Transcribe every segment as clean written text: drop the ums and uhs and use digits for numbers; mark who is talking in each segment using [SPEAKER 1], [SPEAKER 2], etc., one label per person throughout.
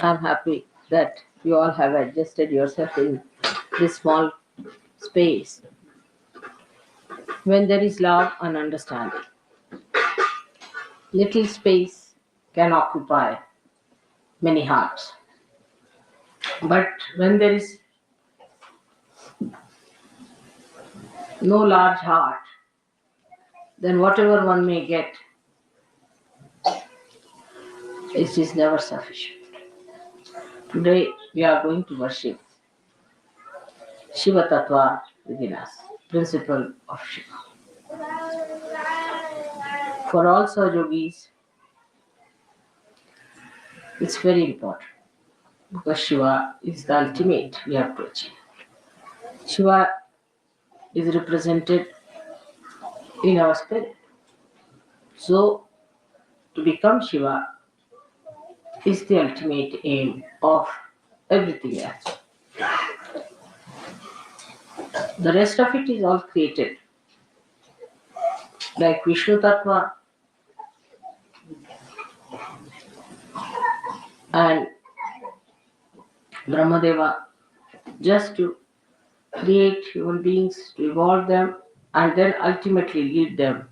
[SPEAKER 1] I'm happy that you all have adjusted yourself in this small space. When there is love and understanding, little space can occupy many hearts. But when there is no large heart, then whatever one may get, it is never sufficient. Today we are going to worship Shiva Tattva within us, principle of Shiva. For all Sahajogis, it's very important because Shiva is the ultimate we have to achieve. Shiva is represented in our spirit. So, to become Shiva is the ultimate aim of everything else. The rest of it is all created. Like Vishnu Tattva and Brahmadeva, just to create human beings, to evolve them, and then ultimately lead them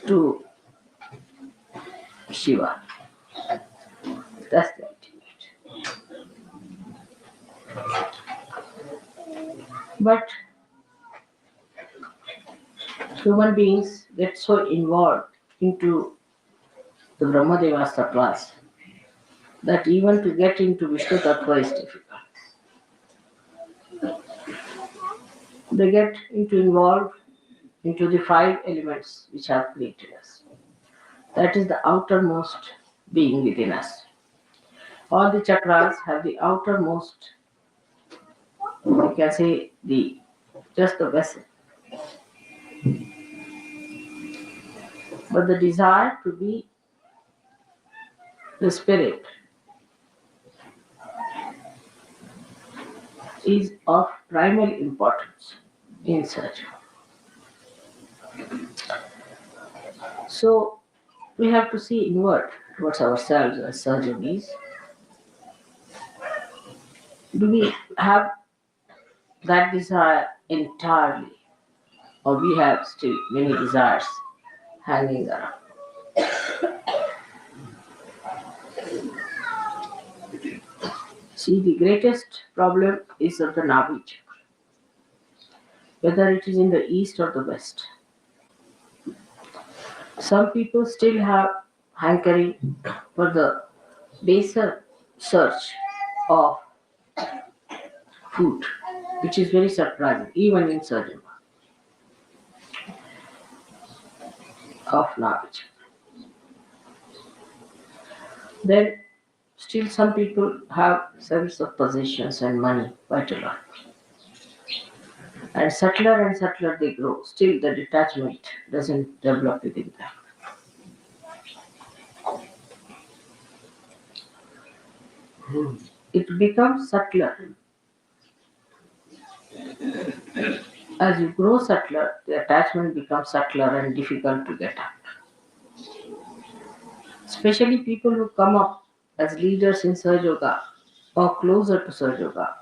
[SPEAKER 1] to Shiva. That's the ultimate. But human beings get so involved into the Brahmadeva's tattvas that even to get into Vishnu Tattva is difficult. They get involved into the five elements which have created us. That is the outermost being within us. All the chakras have the outermost, you can say, just the vessel. But the desire to be the spirit is of primary importance in search. So we have to see inward towards ourselves as Sahajogis. Do we have that desire entirely, or we have still many desires hanging around? See, the greatest problem is of the Nabhi chakra, whether it is in the east or the west. Some people still have hankering for the baser search of food, which is very surprising, even in surgery of Nabhi chakra. Then still some people have sense of possessions and money quite a lot. And subtler they grow. Still the detachment doesn't develop within them. It becomes subtler. As you grow subtler, the attachment becomes subtler and difficult to get out. Especially people who come up as leaders in Sahaja Yoga or closer to Sahaja Yoga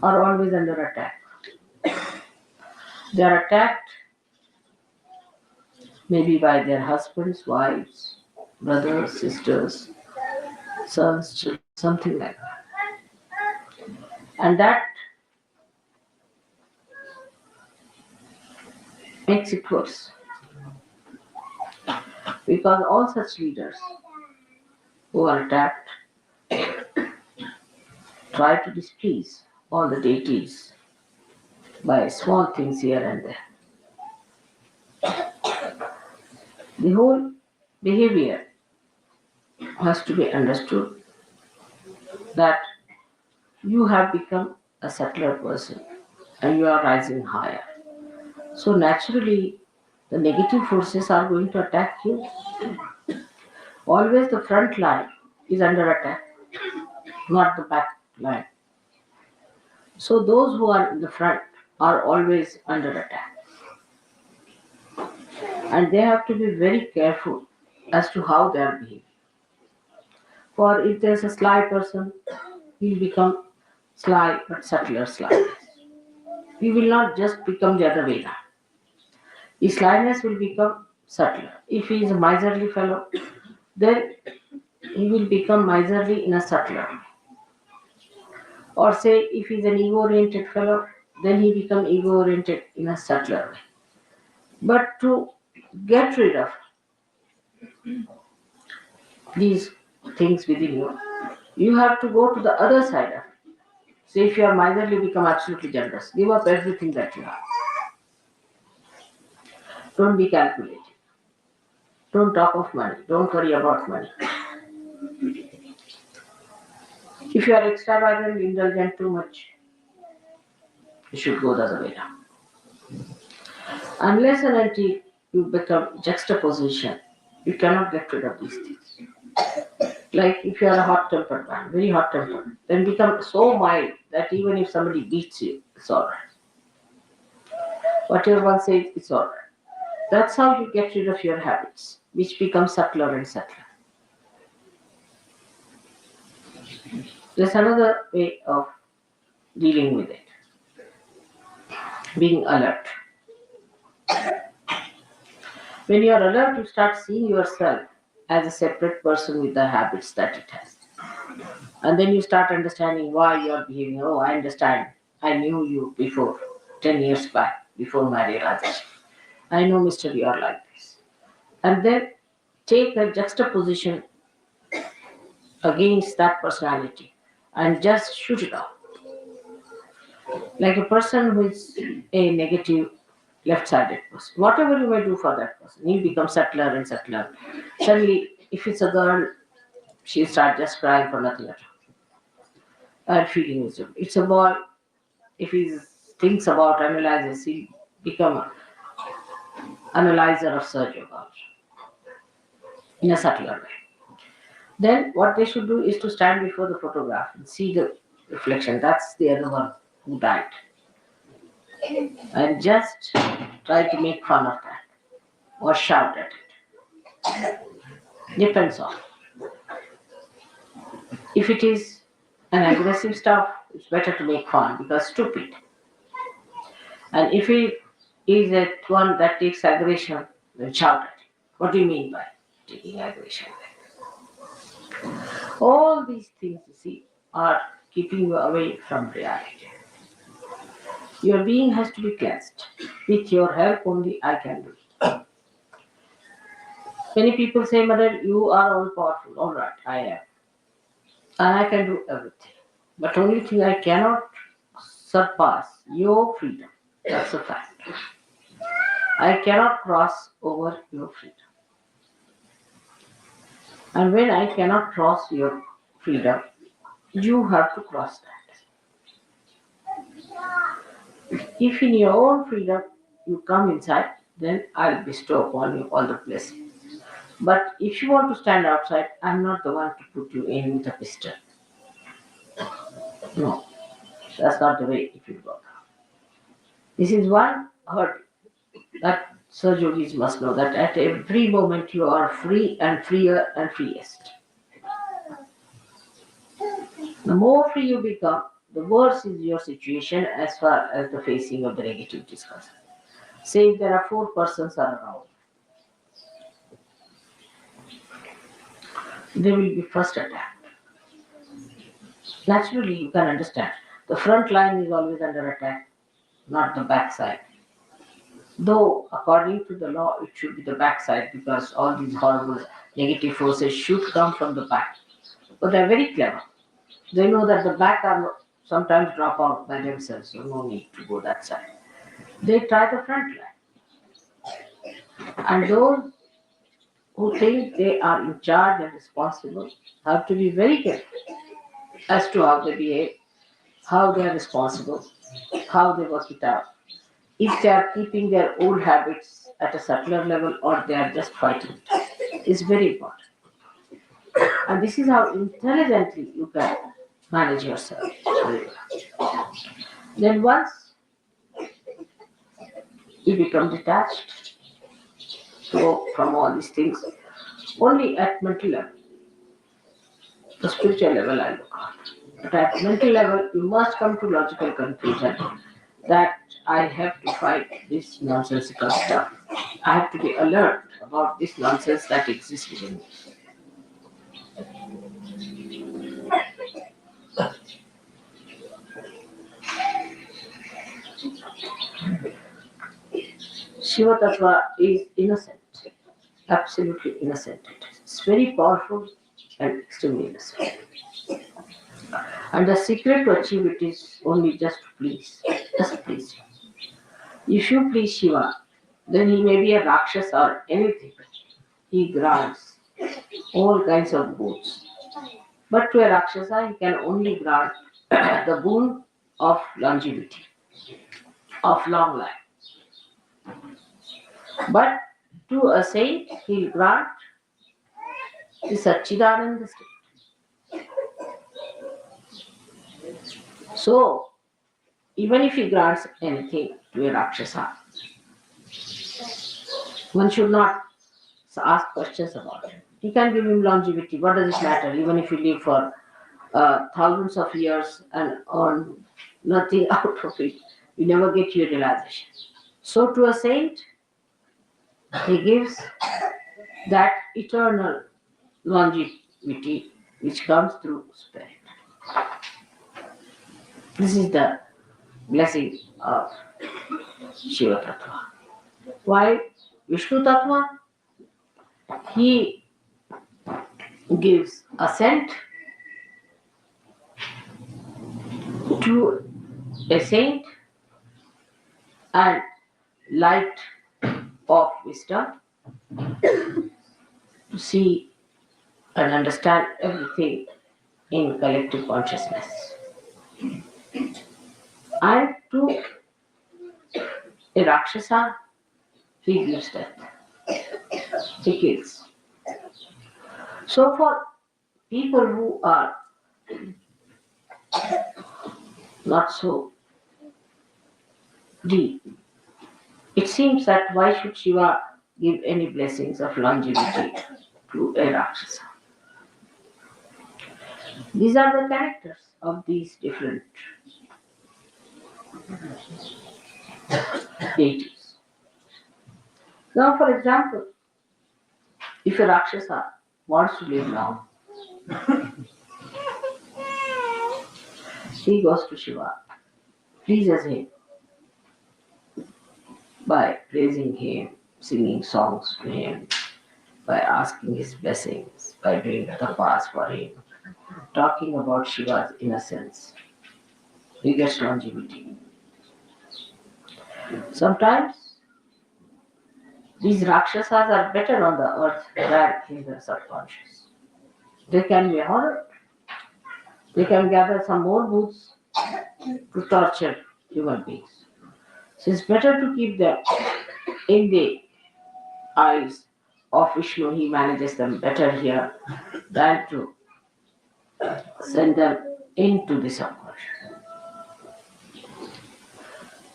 [SPEAKER 1] are always under attack. They are attacked maybe by their husbands, wives, brothers, sisters, sons, children, something like that. And that makes it worse. Because all such leaders who are attacked try to displease all the deities by small things here and there. The whole behavior has to be understood that you have become a subtler person and you are rising higher. So naturally, the negative forces are going to attack you. Always the front line is under attack, not the back line. So those who are in the front are always under attack. And they have to be very careful as to how they are behaving. For if there's a sly person, he will become sly but subtler slyness. He will not just become the other way now. His slyness will become subtler. If he is a miserly fellow, then he will become miserly in a subtler way. Or say if he is an ego-oriented fellow, then he become ego-oriented in a subtler way. But to get rid of these things within you, you have to go to the other side of it. So if you are miserly, become absolutely generous. Give up everything that you have. Don't be calculated. Don't talk of money. Don't worry about money. If you are extravagant, indulgent too much, you should go the other way down. Unless and until you become juxtaposition, you cannot get rid of these things. Like if you are a hot-tempered man, very hot-tempered, then become so mild that even if somebody beats you, it's alright. Whatever one says, it's alright. That's how you get rid of your habits, which become subtler and subtler. There's another way of dealing with it. Being alert. When you are alert, you start seeing yourself as a separate person with the habits that it has. And then you start understanding why you are behaving. Oh, I understand. I knew you before, 10 years back, before my realization. I know, Mr. You are like this. And then take a juxtaposition against that personality and just shoot it off. Like a person who is a negative left-sided person. Whatever you may do for that person, he becomes subtler and subtler. Suddenly, if it's a girl, she'll start just crying for nothing at all. And feeling miserable. It's a boy, if he thinks about, analyzes, he'll become an analyzer of Sahajya in a subtler way. Then what they should do is to stand before the photograph and see the reflection. That's the other one who died. And just try to make fun of that or shout at it. Depends on. If it is an aggressive stuff, it's better to make fun because stupid. And if it is a one that takes aggression, then shout at it. What do you mean by taking aggression? All these things, you see, are keeping you away from reality. Your being has to be cleansed. With your help only I can do it. Many people say, Mother, you are all powerful. All right, I am. And I can do everything. But only thing I cannot surpass your freedom. That's a fact. I cannot cross over your freedom. And when I cannot cross your freedom, you have to cross that. If in your own freedom you come inside, then I'll bestow upon you all the blessings. But if you want to stand outside, I'm not the one to put you in with a pistol. No, that's not the way it will work. This is one hurt that Sir Yogis must know, that at every moment you are free and freer and freest. The more free you become, the worse is your situation as far as the facing of the negativity is concerned. Say if there are 4 persons around, they will be first attacked. Naturally, you can understand. The front line is always under attack, not the back side. Though, according to the law, it should be the back side because all these horrible negative forces should come from the back. But they are very clever. They know that the back are sometimes drop out by themselves, so no need to go that side. They try the front line. And those who think they are in charge and responsible have to be very careful as to how they behave, how they are responsible, how they work it out. If they are keeping their old habits at a subtler level or they are just fighting it, is very important. And this is how intelligently you can manage yourself very well. Then once you become detached from all these things, only at mental level, the spiritual level I look at. But at mental level, you must come to logical conclusion that I have to fight this nonsensical stuff. I have to be alert about this nonsense that exists within me. Shiva Tattva is innocent, absolutely innocent. It's very powerful and extremely innocent. And the secret to achieve it is only just to please. Just please. If you please Shiva, then he may be a Rakshasa or anything. He grants all kinds of boons. But to a Rakshasa, he can only grant the boon of longevity, of long life. But to a saint, he'll grant the Satchidananda state. So, even if he grants anything to a Rakshasa, one should not ask questions about it. He can give him longevity. What does it matter? Even if you live for thousands of years and earn nothing out of it, you never get your realization. So to a saint, he gives that eternal longevity which comes through spirit. This is the blessing of Shiva Tattva. While Vishnu Tattva, he gives assent to a saint and light of wisdom to see and understand everything in collective consciousness. And to a Rakshasa, he gives death. He kills. So for people who are not so deep, it seems that why should Shiva give any blessings of longevity to a Rakshasa? These are the characters of these different deities. Now, for example, if a Rakshasa wants to live long, he goes to Shiva, pleases him by praising him, singing songs to him, by asking his blessings, by doing tapas for him, talking about Shiva's innocence. He gets longevity. Sometimes these Rakshasas are better on the earth than in the subconscious. They can be honored. They can gather some more booths to torture human beings. So it's better to keep them in the eyes of Vishnu. He manages them better here than to send them into the subconscious.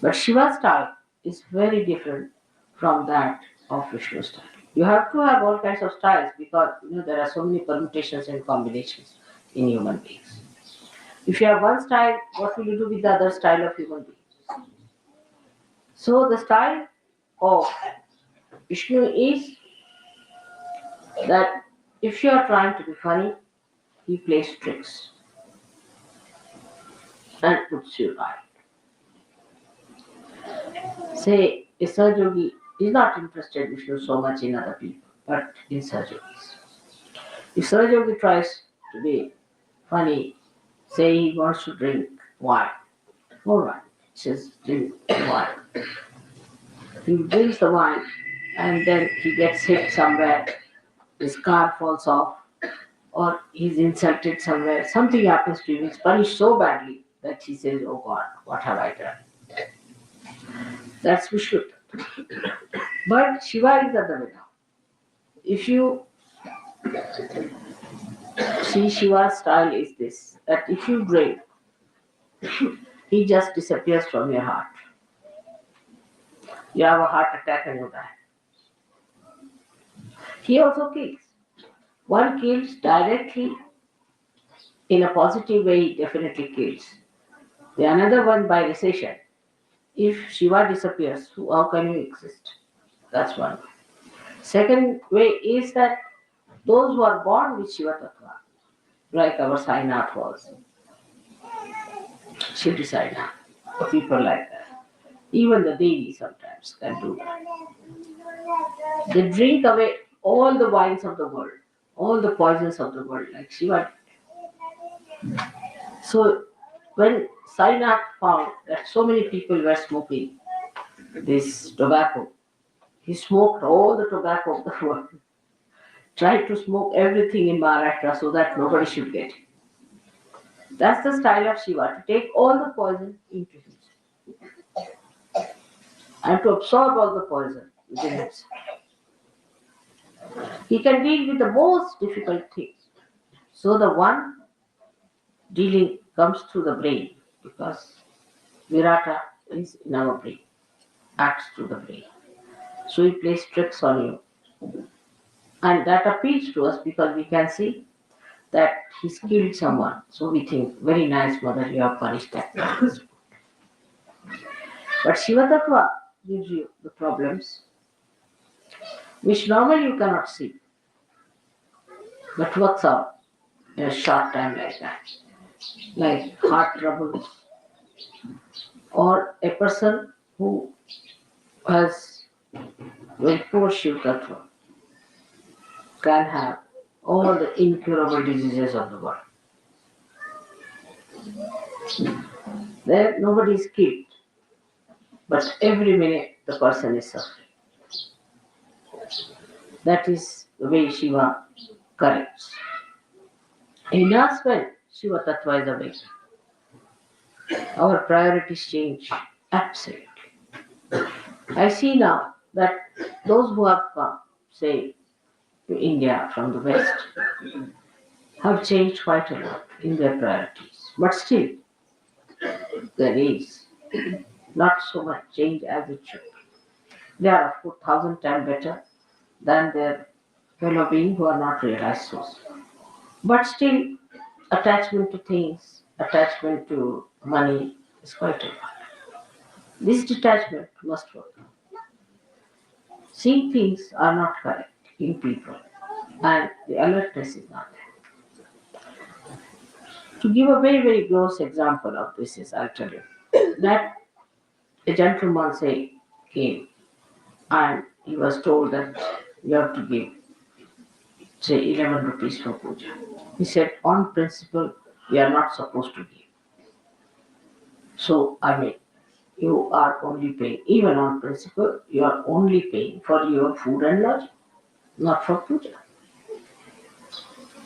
[SPEAKER 1] But Shiva's style is very different from that of Vishnu's style. You have to have all kinds of styles because there are so many permutations and combinations in human beings. If you have one style, what will you do with the other style of human beings? So the style of Vishnu is that if you are trying to be funny, he plays tricks and puts you right. Say, a Sahaja is not interested Vishnu so much in other people, but in Sahajogis. If Sahaja tries to be funny, say he wants to drink wine, all right, he says drink wine. He drinks the wine and then he gets hit somewhere, his car falls off, or he's insulted somewhere, something happens to him, he's punished so badly that he says, oh God, what have I done? That's Vishnu. But Shiva is the other way now. If you see Shiva's style is this, that if you drink, he just disappears from your heart. You have a heart attack and you die. He also kills. One kills directly In a positive way, it definitely kills. The another one by recession. If Shiva disappears, how can you exist? That's one. Second way is that those who are born with Shiva Tattva, like our Sainath was, Shivji Sainath, people like that. Even the Devi sometimes can do that. They drink away all the wines of the world, all the poisons of the world, like Shiva. So when Sainath found that so many people were smoking this tobacco, he smoked all the tobacco of the world, tried to smoke everything in Maharashtra so that nobody should get it. That's the style of Shiva, to take all the poison into himself and to absorb all the poison within himself. He can deal with the most difficult things. So the one dealing comes through the brain because Virata is in our brain, acts through the brain. So he plays tricks on you. And that appeals to us because we can see that he's killed someone. So we think, very nice mother, you have punished that person. But Shiva Tattva gives you the problems which normally you cannot see, but works out in a short time like that. Like heart troubles, or a person who has very poor Shiva Tattva can have all the incurable diseases of the world. There nobody is killed, but every minute the person is suffering. That is the way Shiva corrects. In us, when Shiva Tattva is awake, our priorities change absolutely. I see now that those who have come, say, to India from the West, have changed quite a lot in their priorities. But still, there is not so much change as it should be. They are, of course, 1,000 times better than their fellow beings who are not realized souls. But still, attachment to things, attachment to money is quite a lot. This detachment must work. Seeing things are not correct in people, and the alertness is not there. To give a very, very gross example of this is, I'll tell you, that a gentleman say came and he was told that you have to give, say, 11 rupees for puja. He said, on principle, we are not supposed to give. So, I mean, you are only paying, even on principle, you are only paying for your food and lodging, not for puja.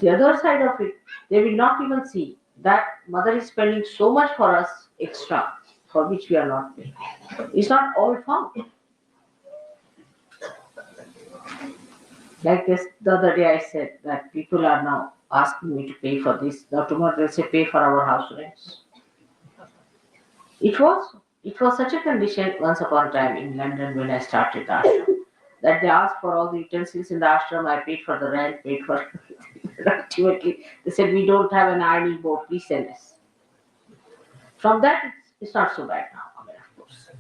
[SPEAKER 1] The other side of it, they will not even see that mother is spending so much for us extra, for which we are not paying. It's not all found. Like this, the other day I said that people are now asking me to pay for this. Now tomorrow they'll say pay for our house rents. It was such a condition once upon a time in London when I started the ashram that they asked for all the utensils in the ashram. I paid for the rent, paid for ultimately they said we don't have an ironing board, please send us. From that it's not so bad now, I mean, of course.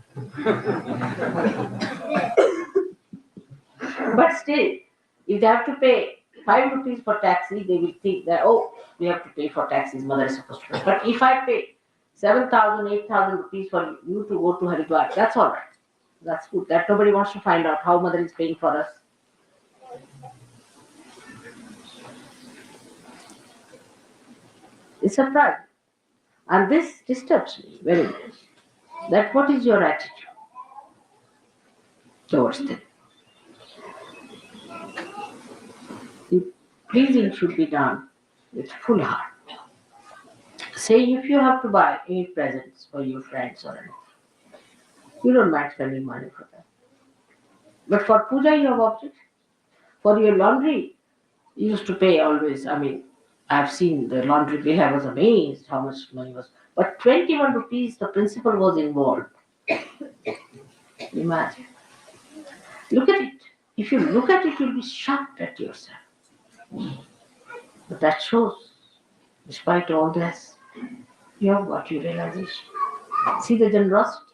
[SPEAKER 1] But still, if they have to pay 5 rupees for taxi, they will think that, oh, we have to pay for taxis, mother is supposed to pay. But if I pay 7,000, 8,000 rupees for you to go to Haridwar, that's all right. That's good. That nobody wants to find out how mother is paying for us. It's a pride. And this disturbs me very much. That what is your attitude towards them? The pleasing should be done with full heart. Say if you have to buy 8 presents for your friends or anything, you don't mind spending money for that. But for puja you have object. For your laundry, you used to pay always. I mean, I've seen the laundry bill, I was amazed how much money was. But 21 rupees, the principal was involved. Imagine. Look at it. If you look at it, you'll be shocked at yourself. But that shows Despite all this, you have got your realization. See, the generosity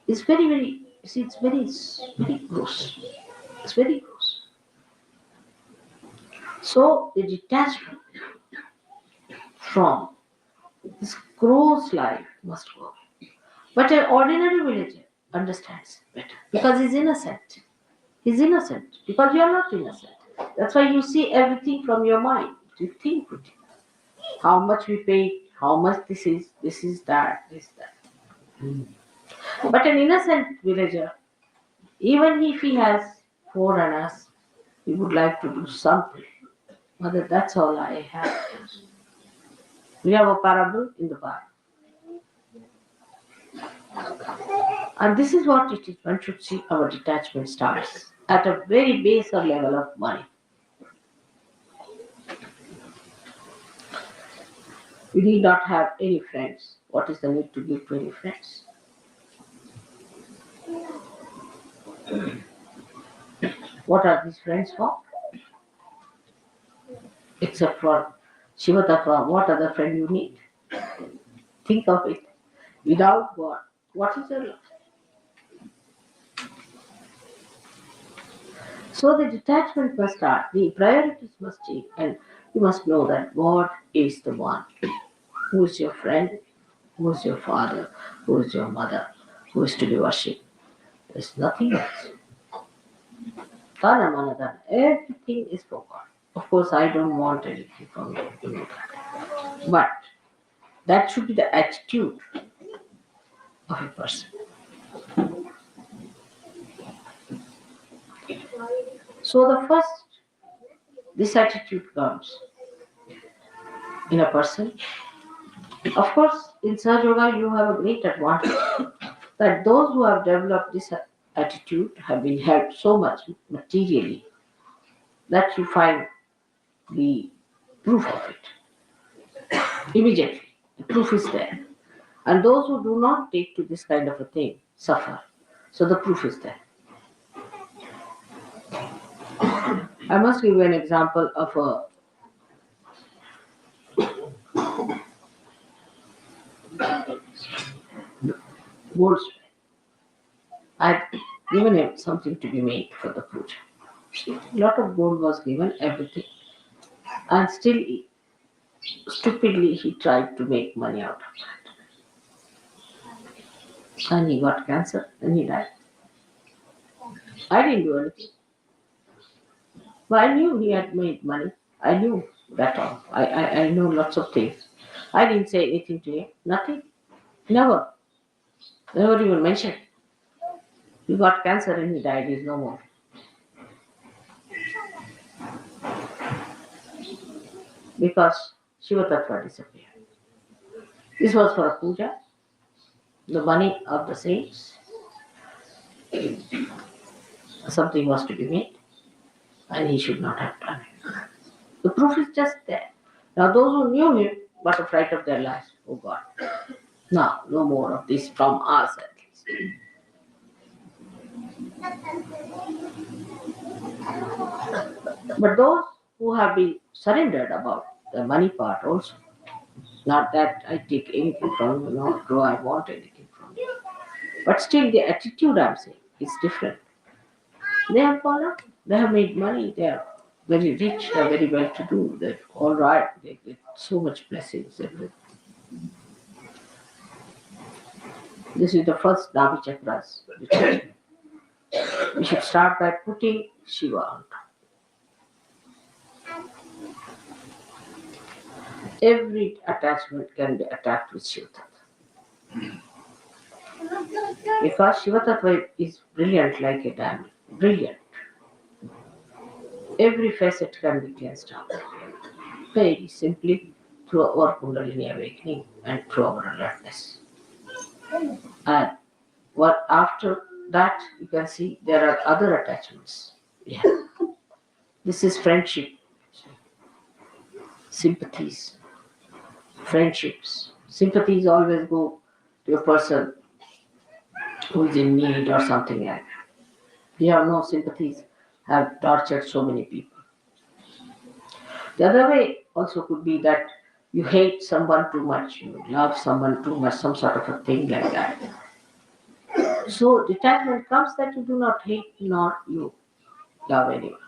[SPEAKER 1] is very gross. It's very gross. So the detachment from this gross life must go. But an ordinary villager understands better because he's innocent. He's innocent because you are not innocent. That's why you see everything from your mind. You think with it. How much we pay, how much this is that, this, that. But an innocent villager, even if he has 4 annas, he would like to do something. Mother, that's all I have. We have a parable in the Bible. And this is what it is. One should see our detachment starts at a very baser level of money. We need not have any friends. What is the need to give to any friends? What are these friends for? Except for Shiva Tattva, what other friend you need? Think of it. Without God, what is your life? So the detachment must start, the priorities must change, and you must know that God is the one who is your friend, who is your father, who is your mother, who is to be worshipped. There is nothing else. Tana manadana, everything is for God. Of course, I don't want anything from you, you know that. But that should be the attitude of a person. So the first, this attitude comes in a person. Of course, in Sahaja Yoga, you have a great advantage that those who have developed this attitude have been helped so much materially that you find the proof of it immediately. The proof is there. And those who do not take to this kind of a thing suffer. So the proof is there. I must give you an example of a goldsmith. I had given him something to be made for the puja. A lot of gold was given, everything. And still, stupidly, he tried to make money out of it. And he got cancer and he died. I didn't do anything. But I knew he had made money. I knew that all. I know lots of things. I didn't say anything to him. Nothing. Never. Never even mentioned. He got cancer and he died. He's no more. Because Shiva Tattva disappeared. This was for a puja. The money of the saints. Something was to be made. And he should not have done it. The proof is just there. Now those who knew him got a fright of their lives. Oh God. Now, no more of this from us at least. But those who have been surrendered about the money part also, not that I take anything from you, nor do I want anything from you. But still the attitude I'm saying is different. They have gone up, they have made money, they are very rich, they are very well to do, they're all right, they get so much blessings. This is the first Navi chakras. We should start by putting Shiva on top. Every attachment can be attacked with Shiva Tattva. Because Shiva Tattva is brilliant like a diamond. Brilliant. Every facet can be cleansed out. Very simply through our Kundalini awakening and through our alertness. And what after that you can see there are other attachments. Yeah. This is friendship, sympathies, friendships. Sympathies always go to a person who is in need or something like that. We have no sympathies, have tortured so many people. The other way also could be that You hate someone too much, you love someone too much, some sort of a thing like that. So detachment comes that you do not hate nor you love anyone.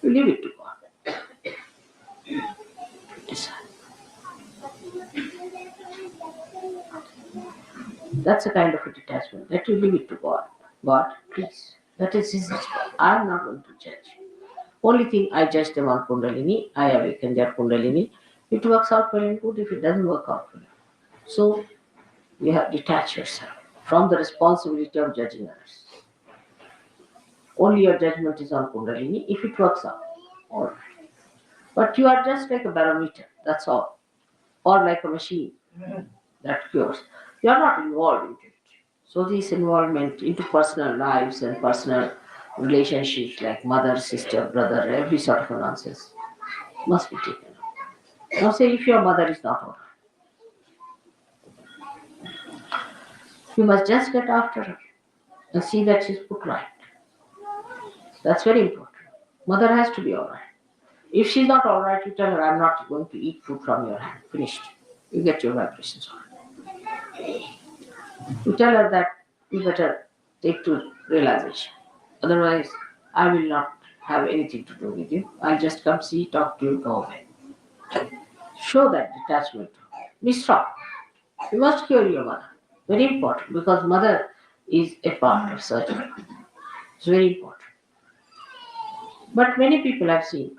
[SPEAKER 1] You leave it to God. Decide. That's a kind of a detachment that you leave it to God. God, please. That is His response. I am not going to judge. Only thing I judge them on Kundalini, I awaken their Kundalini. It works out well and good if it doesn't work out well. So you have detached yourself from the responsibility of judging others. Only your judgment is on Kundalini if it works out. All right. But you are just like a barometer, that's all. Or like a machine that cures. You are not involved into it. So this involvement into personal lives and personal relationships like mother, sister, brother, every sort of a nonsense must be taken out. Now say if your mother is not alright, you must just get after her and see that she's put right. That's very important. Mother has to be alright. If she's not alright, you tell her, I'm not going to eat food from your hand. Finished. You get your vibrations on. You tell her that you better take to realization. Otherwise, I will not have anything to do with you. I'll just come see, talk to you, go away. Show that detachment. Be strong. You must cure your mother. Very important because mother is a part of surgery. It's very important. But many people I've seen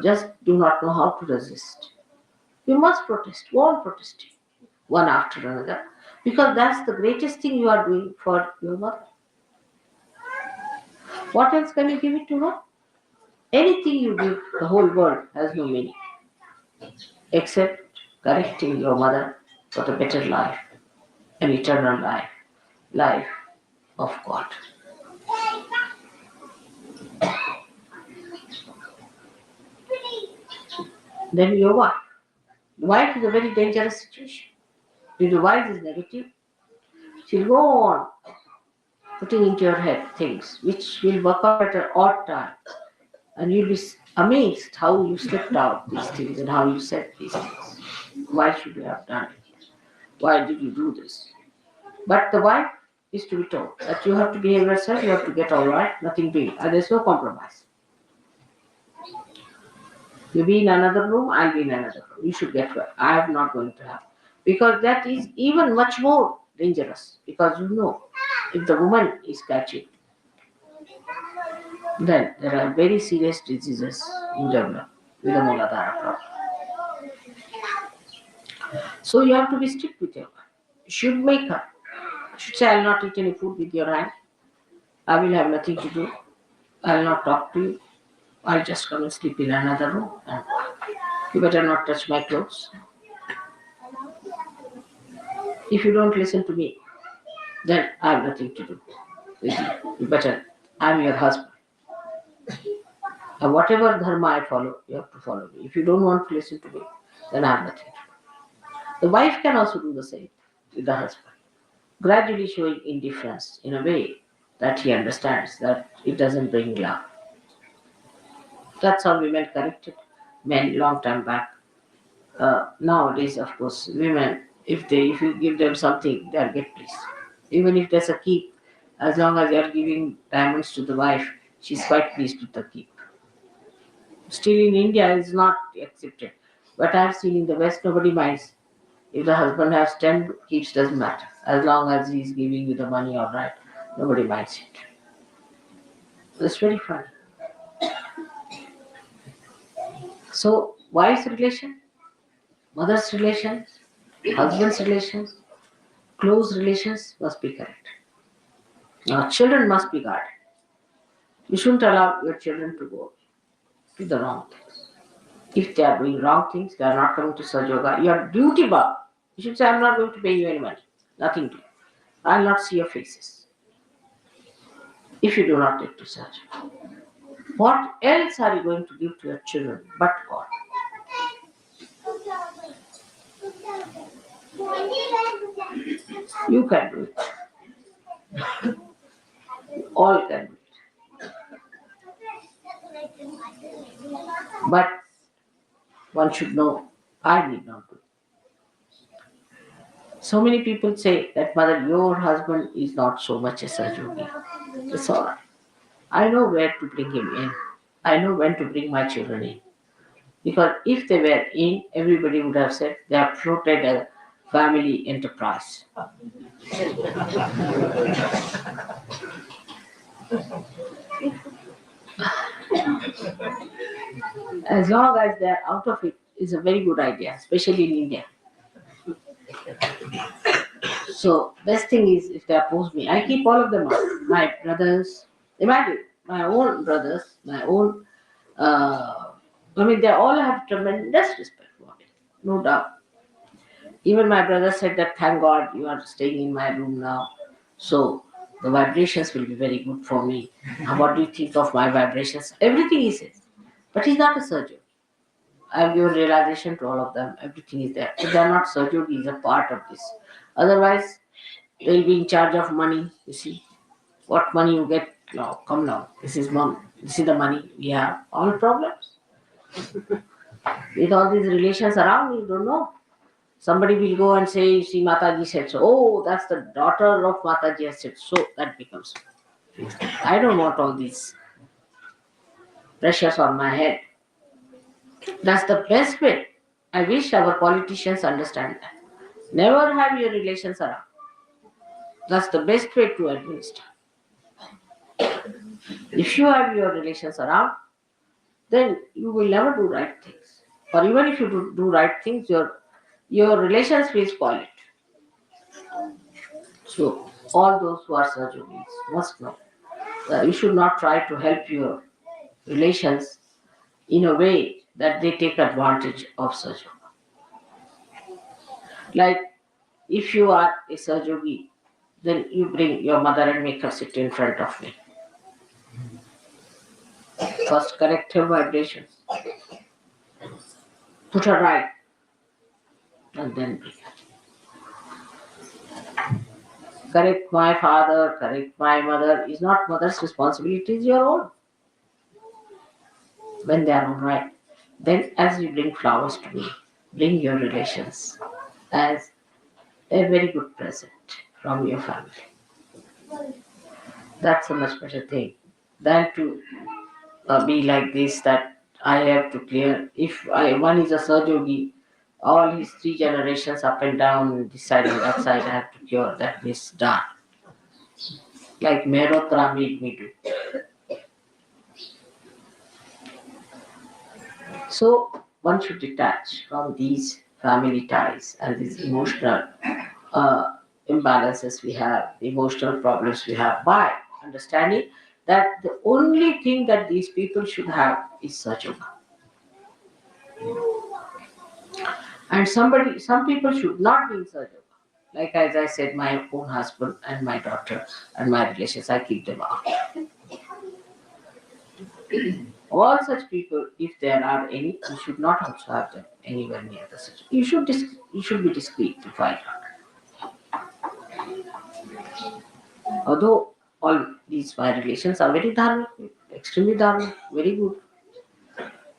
[SPEAKER 1] just do not know how to resist. You must protest. Go on protesting one after another because that's the greatest thing you are doing for your mother. What else can you give it to her? Anything you give the whole world has no meaning except correcting your mother for the better life, an eternal life, life of God. Then your wife. The wife is a very dangerous situation. If the wife is negative, she'll go on putting into your head things which will work out at an odd time. And you'll be amazed how you slipped out these things and how you said these things. Why should you have done it? Why did you do this? But the wife is to be told that you have to behave yourself, you have to get all right, nothing big, and there's no compromise. You be in another room, I'll be in another room. You should get well. I am not going to have. Because that is even much more dangerous. Because you know, if the woman is catching, then there are very serious diseases you develop with the Muladhara problem. So you have to be strict with your wife. You should make her. You should say, I'll not eat any food with your hand. I will have nothing to do. I'll not talk to you. I'll just come and sleep in another room. And you better not touch my clothes. If you don't listen to me, then I have nothing to do with you. You better, I'm your husband. And whatever dharma I follow, you have to follow me. If you don't want to listen to me, then I have nothing to do. The wife can also do the same with the husband, gradually showing indifference in a way that he understands that it doesn't bring love. That's how women corrected men long time back. Nowadays, of course, women, if you give them something, they'll get pleased. Even if there's a keep, as long as you're giving diamonds to the wife, she's quite pleased with the keep. Still in India, it's not accepted. But I've seen in the West, nobody minds. If the husband has 10 keeps, doesn't matter. As long as he's giving you the money, all right, nobody minds it. It's very funny. So, wife's relation, mother's relations, husband's relations, close relations must be correct. Now, children must be guarded. You shouldn't allow your children to go to the wrong things. If they are doing wrong things, they are not coming to Saj Yoga, you are duty bound. You should say, I'm not going to pay you any money. Nothing to you. I'll not see your faces. If you do not take to Saj. What else are you going to give to your children but God? You can do it. All can do it. But one should know I need not do. So many people say that, mother, your husband is not so much a Sahaja. It's all right. I know where to bring him in. I know when to bring my children in. Because if they were in, everybody would have said they have floated a family enterprise. As long as they are out of it, is a very good idea, especially in India. So best thing is if they oppose me, I keep all of them out. My brothers, imagine my own brothers, my own. They all have tremendous respect for me, no doubt. Even my brother said that thank God you are staying in my room now, so the vibrations will be very good for me. What do you think of my vibrations? Everything he says, but he's not a surgeon. I have given realization to all of them. Everything is there. If they are not surgeon, he is a part of this. Otherwise, they will be in charge of money. You see, what money you get now? Come now. This is mom. This is the money we have. All problems with all these relations around. You don't know. Somebody will go and say, you see, Mataji said so. Oh, that's the daughter of Mataji has said so. That becomes. I don't want all these pressures on my head. That's the best way. I wish our politicians understand that. Never have your relations around. That's the best way to administer. If you have your relations around, then you will never do right things. Or even if you do right things, your relations will spoil it. So all those who are surgeons must know that you should not try to help your relations in a way that they take advantage of surgery. Like if you are a surgery, then you bring your mother and make her sit in front of me. First correct her vibrations, put her right, and then bring her. Correct my father, correct my mother is not mother's responsibility, it is your own. When they are all right, then as you bring flowers to me, bring your relations as a very good present from your family. That's a much better thing than to be like this that I have to clear. If one is a Sahajogi, all his three generations up and down, this side and that side, I have to cure. That is done. Like Mehrotra made me do. So one should detach from these family ties and these emotional uh, imbalances we have, the emotional problems we have, by understanding that the only thing that these people should have is Sahajoga. And some people should not be in Sahajoga. Like as I said, my own husband and my daughter and my relations, I keep them out. All such people, if there are any, you should not also have them anywhere near the Sahajoga. You should be discreet to find out. Although all these my relations are very dharmic, extremely dharmic, very good,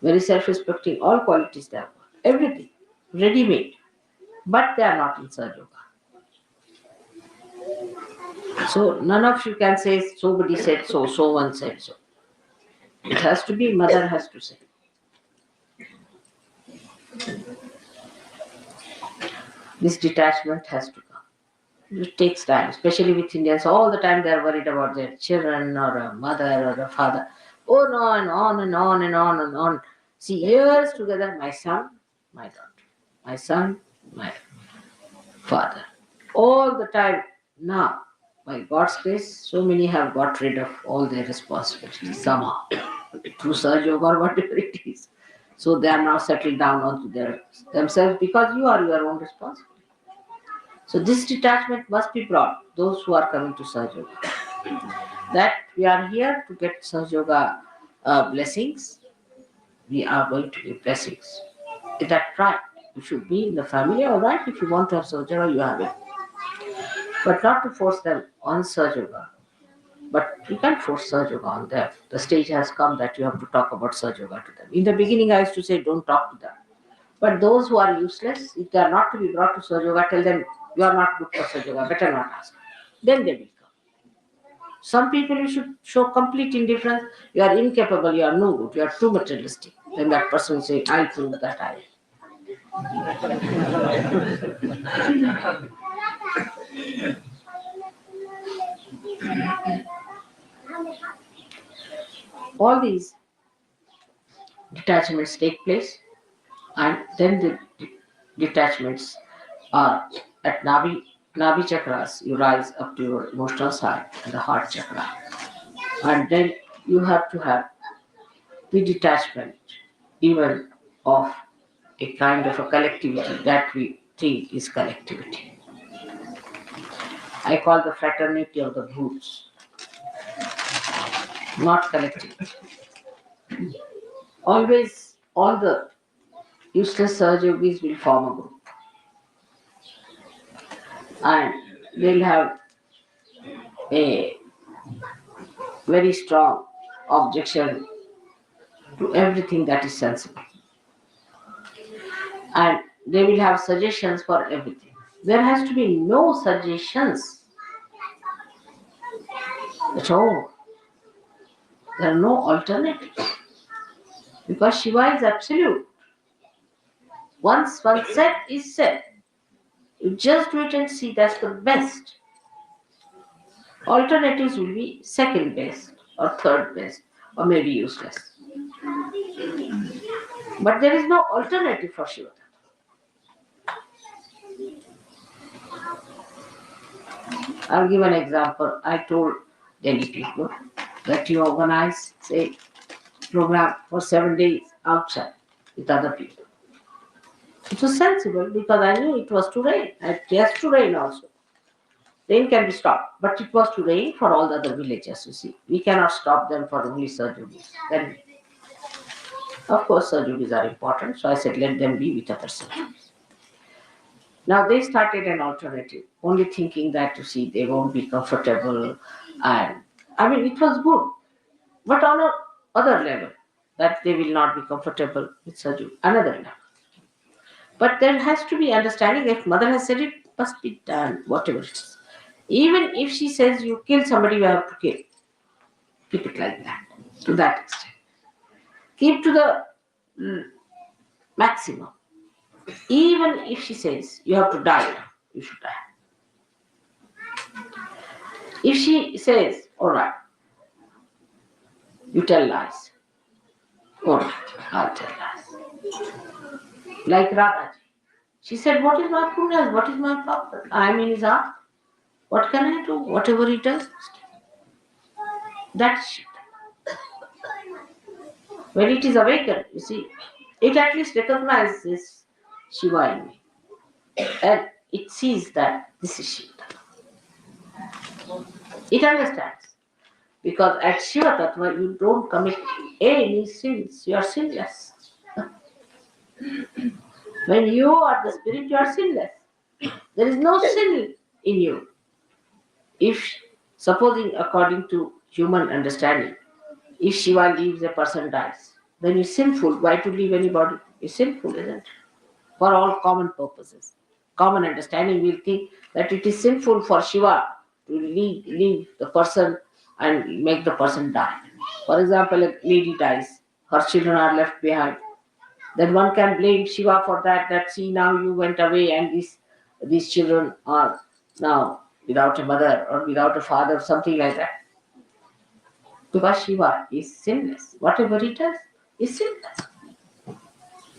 [SPEAKER 1] very self-respecting, all qualities they have got, everything, ready-made, but they are not in Sahajoga. So none of you can say somebody said so, so one said so. It has to be mother has to say. This detachment has to come. It takes time, especially with Indians. All the time they are worried about their children or a mother or a father. Oh no, and on and on and on and on. See, years together, my son, my daughter, my son, my father. All the time now, by God's grace, so many have got rid of all their responsibilities somehow, through surge or whatever it is. So they are now settled down onto themselves because you are your own responsibility. So this detachment must be brought, those who are coming to Sahaja Yoga. That we are here to get Sahaja Yoga blessings, we are going to give blessings. Is that right? You should be in the family, all right, if you want to have Sahaja Yoga, you have it. But not to force them on Sahaja Yoga. But you can't force Sahaja Yoga on them. The stage has come that you have to talk about Sahaja Yoga to them. In the beginning, I used to say, don't talk to them. But those who are useless, if they are not to be brought to Sahaja, tell them, you are not good for Sahaja, better not ask. Then they will come. Some people you should show complete indifference. You are incapable, you are no good, you are too materialistic. Then that person will say, I'll prove that I am. All these detachments take place, and then the detachments are at Nabi chakras. You rise up to your emotional side and the heart chakra, and then you have to have the detachment, even of a kind of a collectivity that we think is collectivity. I call the fraternity of the brutes, not collectivity. Always, all the useless Sahajogis will form a group, and they'll have a very strong objection to everything that is sensible, and they will have suggestions for everything. There has to be no suggestions at all. There are no alternatives because Shiva is absolute. Once one said is said. You just do it and see that's the best. Alternatives will be second best or third best or maybe useless. But there is no alternative for Shiva. I'll give an example. I told Delhi people that you organize, say, program for 7 days outside with other people. It was sensible because I knew it was to rain. It has to rain also. Rain can be stopped, but it was to rain for all the other villages, you see. We cannot stop them for only Sahajogis. Then, of course, Sahajogis are important, so I said let them be with other Sahajogis. Now they started an alternative, only thinking that, you see, they won't be comfortable. And I mean, it was good, but on a other level, that they will not be comfortable with Sahajog, another level. But there has to be understanding. If mother has said it, must be done, whatever it is. Even if she says you kill somebody, you have to kill. Keep it like that, to that extent. Keep to the maximum. Even if she says you have to die, you should die. If she says, all right, you tell lies, all right, I'll tell lies. Like Radhaji. She said, what is my punya? What is my papa? I am in his heart. What can I do? Whatever he does, that's shit. When it is awakened, you see, it at least recognizes Shiva in me. And it sees that this is Shiva. It understands. Because at Shiva Tattva, you don't commit any sins. You are sinless. When you are the spirit, you are sinless. There is no sin in you. If, supposing according to human understanding, if Shiva leaves, a person dies, then it's sinful. Why to leave anybody? It's sinful, isn't it? For all common purposes. Common understanding will think that it is sinful for Shiva to leave the person and make the person die. For example, a lady dies, her children are left behind. Then one can blame Shiva for that see, now you went away and these children are now without a mother or without a father, something like that. Because Shiva is sinless. Whatever he does is sinless.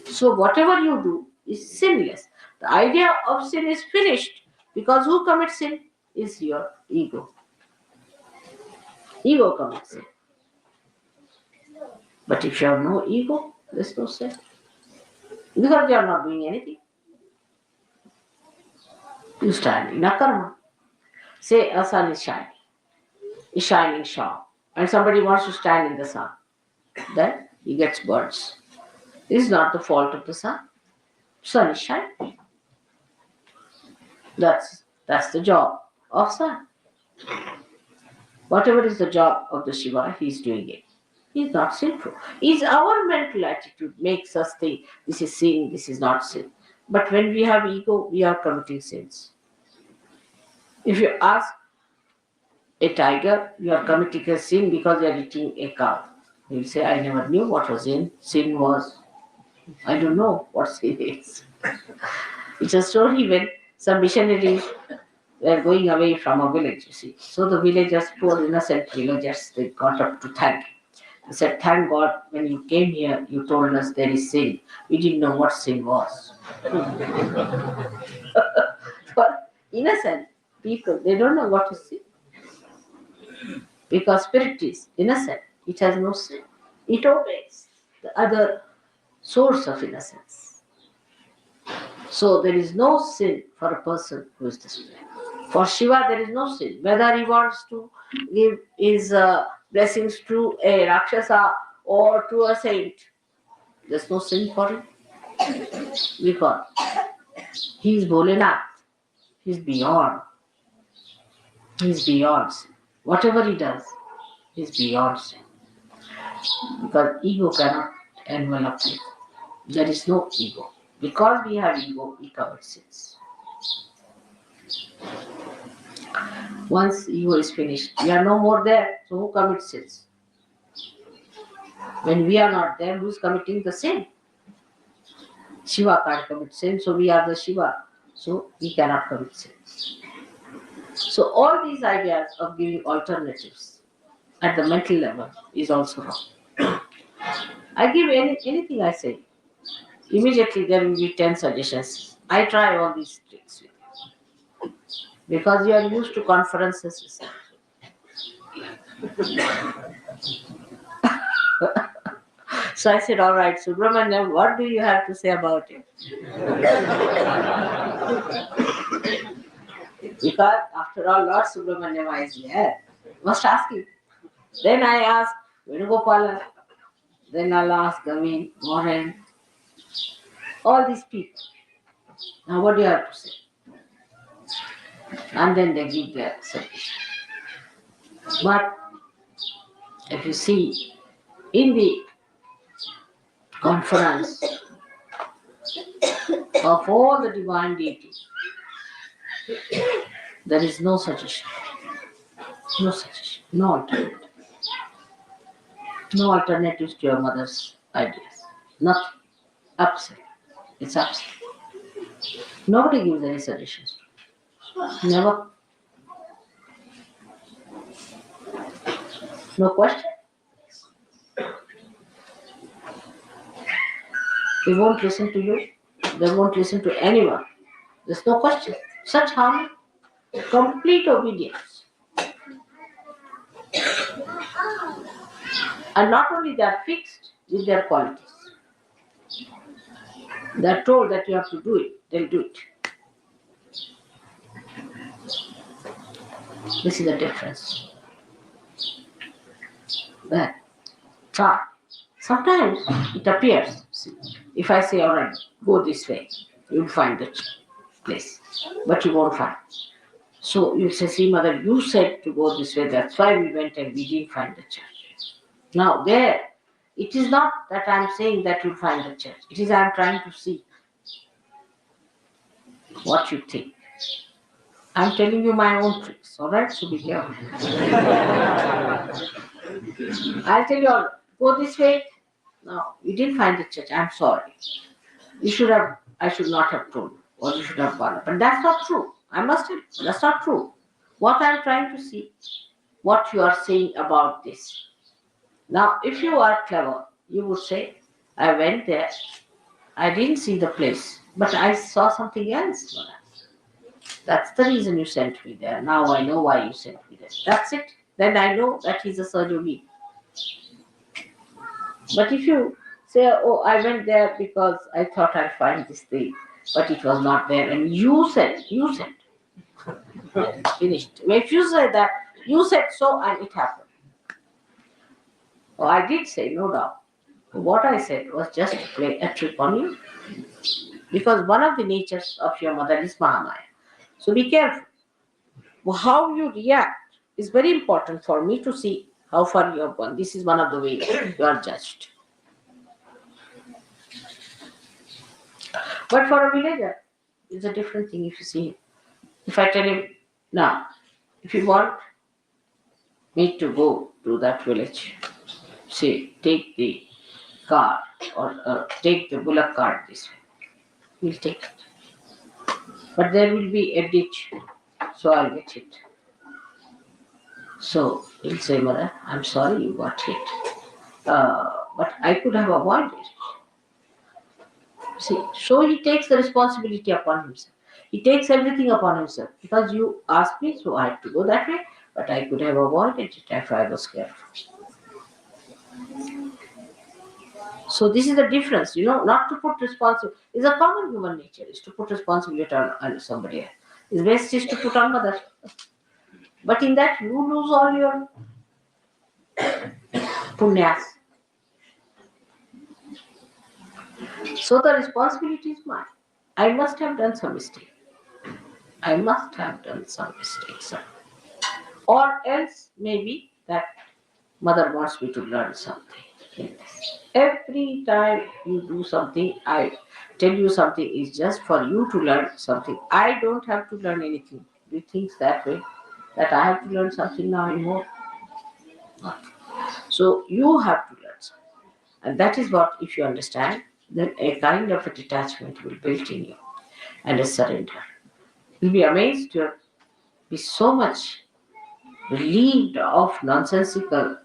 [SPEAKER 1] So whatever you do is sinless. The idea of sin is finished because who commits sin is your ego. Ego commits sin. But if you have no ego, there's no sin. Because you are not doing anything. You stand in a karma. Say a sun is shining. Is shining sharp. And somebody wants to stand in the sun. Then he gets burns. This is not the fault of the sun. Sun is shining. That's the job of sun. Whatever is the job of the Shiva, he is doing it. is not sinful. It's our mental attitude makes us think this is sin, this is not sin. But when we have ego, we are committing sins. If you ask a tiger, you are committing a sin because you are eating a cow. He will say, I never knew what was sin. Sin was, I don't know what sin is. It's a story when some missionaries were going away from a village, you see. So the villagers, poor innocent villagers, they got up to thank him. They said, thank God, when you came here, you told us there is sin. We didn't know what sin was. For innocent people, they don't know what is sin. Because spirit is innocent. It has no sin. It obeys the other source of innocence. So there is no sin for a person who is the spirit. For Shiva, there is no sin. Whether he wants to give his blessings to a Rakshasa or to a saint, there's no sin for him. Because he is Bholenath. He is beyond. He is beyond sin. Whatever he does, he is beyond sin. Because ego cannot envelop it. There is no ego. Because we have ego, we commit sins. Once ego is finished, we are no more there. So who commits sins? When we are not there, who is committing the sin? Shiva can't commit sin, so we are the Shiva. So we cannot commit sins. So all these ideas of giving alternatives at the mental level is also wrong. I give anything I say. Immediately there will be 10 suggestions. I try all these tricks with you. Because you are used to conferences. So I said, all right, Subramanyam, what do you have to say about it? Because after all, Lord Subramanyam is there. Must ask him. Then I ask Venugopala. Then I'll ask Gavin, Mohan, all these people. Now what do you have to say? And then they give their suggestion. But if you see, in the conference of all the divine deities, there is no suggestion. No suggestion. No alternative. No alternatives to your mother's ideas. Nothing. Absolute. It's absolute. Nobody gives any suggestions. Never. No question. They won't listen to you. They won't listen to anyone. There's no question. Such harmony. Complete obedience. And not only they are fixed with their qualities. They are told that you have to do it. They'll do it. This is the difference. But try. Sometimes it appears. See, if I say, all right, go this way, you'll find the place. But you won't find. So you say, see, mother, you said to go this way. That's why we went and we didn't find the church. Now there, it is not that I'm saying that you'll find the church. It is I'm trying to see what you think. I'm telling you my own tricks, all right? So be careful. I'll tell you all, go this way. No, you didn't find the church. I'm sorry. I should not have told you, or you should have gone up. But that's not true. I must tell you, that's not true. What I'm trying to see, what you are saying about this. Now, if you are clever, you would say, I went there, I didn't see the place, but I saw something else. That's the reason you sent me there. Now I know why you sent me there. That's it. Then I know that he's a Sajogi. But if you say, oh, I went there because I thought I'd find this thing, but it was not there, and you said, finished. If you say that, you said so, and it happened. Oh, I did say, no doubt. What I said was just to play a trick on you. Because one of the natures of your mother is Mahamaya. So be careful. How you react is very important for me to see how far you have gone. This is one of the ways you are judged. But for a villager, it's a different thing if you see him. If I tell him, now, if you want me to go to that village, say, take the car or take the bullock cart this way, he'll take it. But there will be a ditch, so I'll get hit. So he'll say, Mother, I'm sorry you got hit. But I could have avoided it. See, so he takes the responsibility upon himself. He takes everything upon himself. Because you asked me, so I had to go that way, but I could have avoided it if I was careful. So this is the difference, not to put responsibility. It's a common human nature, is to put responsibility on somebody else. It's best is to put on others. But in that you lose all your punyas. So the responsibility is mine. I must have done some mistake. I must have done some mistakes. Or else maybe that mother wants me to learn something. Every time you do something, I tell you something is just for you to learn something. I don't have to learn anything. Do you think that way? That I have to learn something now anymore? Not. So you have to learn something. And that is what, if you understand, then a kind of a detachment will build in you and a surrender. You'll be amazed, you'll be so much relieved of nonsensical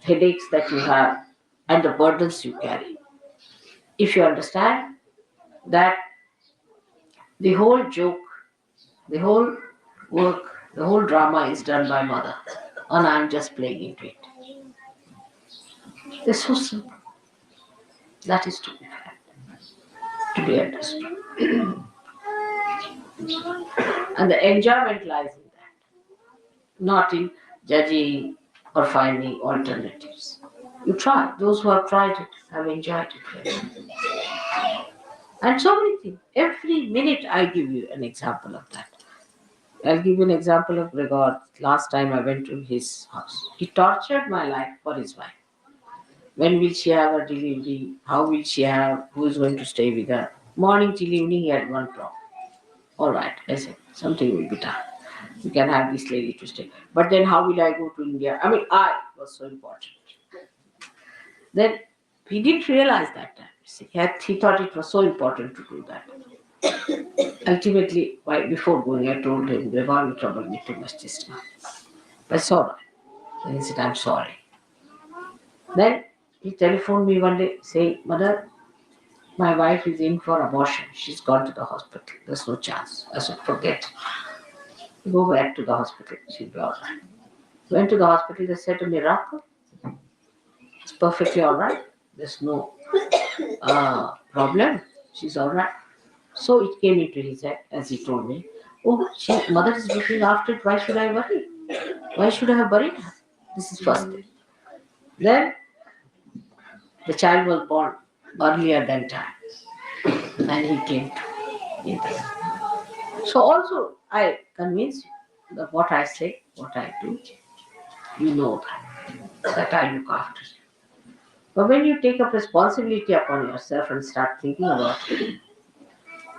[SPEAKER 1] headaches that you have and the burdens you carry. If you understand that the whole joke, the whole work, the whole drama is done by mother, and I'm just playing into it. It's so simple. That is to be felt, to be understood. And the enjoyment lies in that, not in judging or finding alternatives. You try. Those who have tried it have enjoyed it. And so many things. Every minute I give you an example of that. I'll give you an example of Gregor. Last time I went to his house. He tortured my life for his wife. When will she have her delivery? How will she have? Who is going to stay with her? Morning till evening he had one problem. All right, I said, something will be done. You can have this lady to stay. But then how will I go to India? I was so important. Then he didn't realize that time. See, he thought it was so important to do that. Ultimately, before going, I told him, they're going to trouble me too much this time. But it's all right. Then he said, I'm sorry. Then he telephoned me one day saying, Mother, my wife is in for abortion. She's gone to the hospital. There's no chance. I said, forget. Go back to the hospital. She'll be all right. Went to the hospital. They said a miracle. It's perfectly all right. There's no problem. She's all right. So it came into his head, as he told me, mother is looking after it. Why should I worry? Why should I have buried her? This is first thing. Then the child was born earlier than time. And he came to India. So also I convince you that what I say, what I do, you know that I look after you. But when you take up responsibility upon yourself and start thinking about it,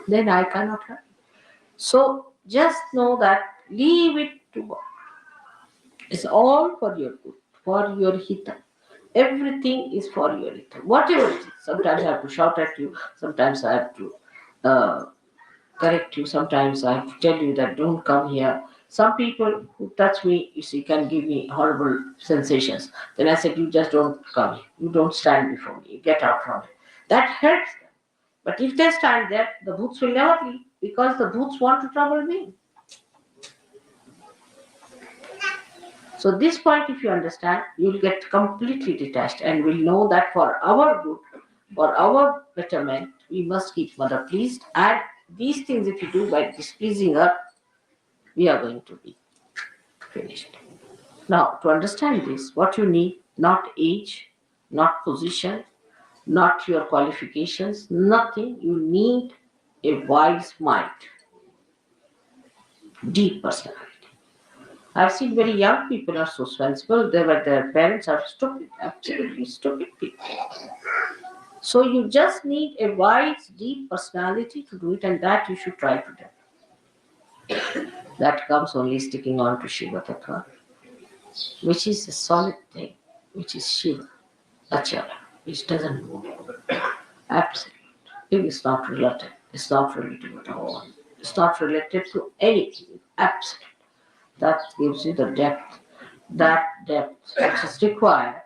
[SPEAKER 1] then I cannot help. So just know that leave it to God. It's all for your good, for your hita. Everything is for your hita. Whatever it is. Sometimes I have to shout at you. Sometimes I have to correct you. Sometimes I have to tell you that don't come here. Some people who touch me, you see, can give me horrible sensations. Then I said, you just don't come here. You don't stand before me. You get out from it. That helps them. But if they stand there, the bhoots will never leave because the bhoots want to trouble me. So this point, if you understand, you'll get completely detached and will know that for our good, for our betterment, we must keep mother pleased. And these things, if you do by displeasing her, we are going to be finished. Now, to understand this, what you need, not age, not position, not your qualifications, nothing. You need a wise mind, deep personality. I've seen very young people are so sensible, but their parents are stupid, absolutely stupid people. So you just need a wise, deep personality to do it, and that you should try to do. That comes only sticking on to Shiva Tattva, which is a solid thing, which is Shiva, Achala, which doesn't move. Absolute. It is not relative. It's not related at all. It's not related to anything. Absolute. That gives you the depth, that depth which is required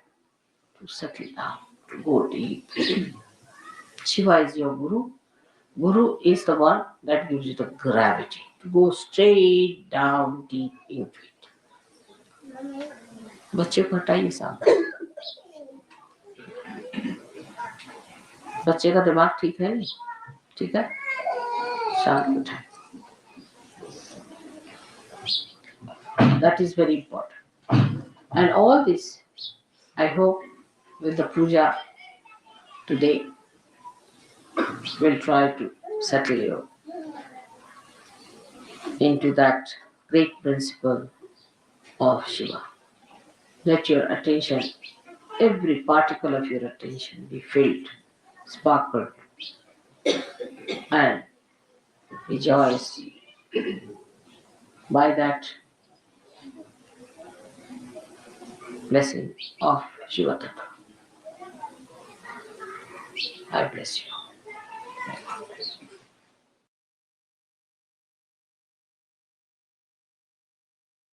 [SPEAKER 1] to settle down, to go deep. Shiva is your Guru. Guru is the one that gives you the gravity to go straight down deep into it. बच्चे को हटाइए सामने. बच्चे का दिमाग ठीक है नहीं, ठीक है, शांत उठाए. That is very important. And all this, I hope, with the puja today, will try to settle you into that great principle of Shiva. Let your attention, every particle of your attention, be filled, sparkled, and rejoice by that blessing of Shiva Tattva. I bless you. May God bless you.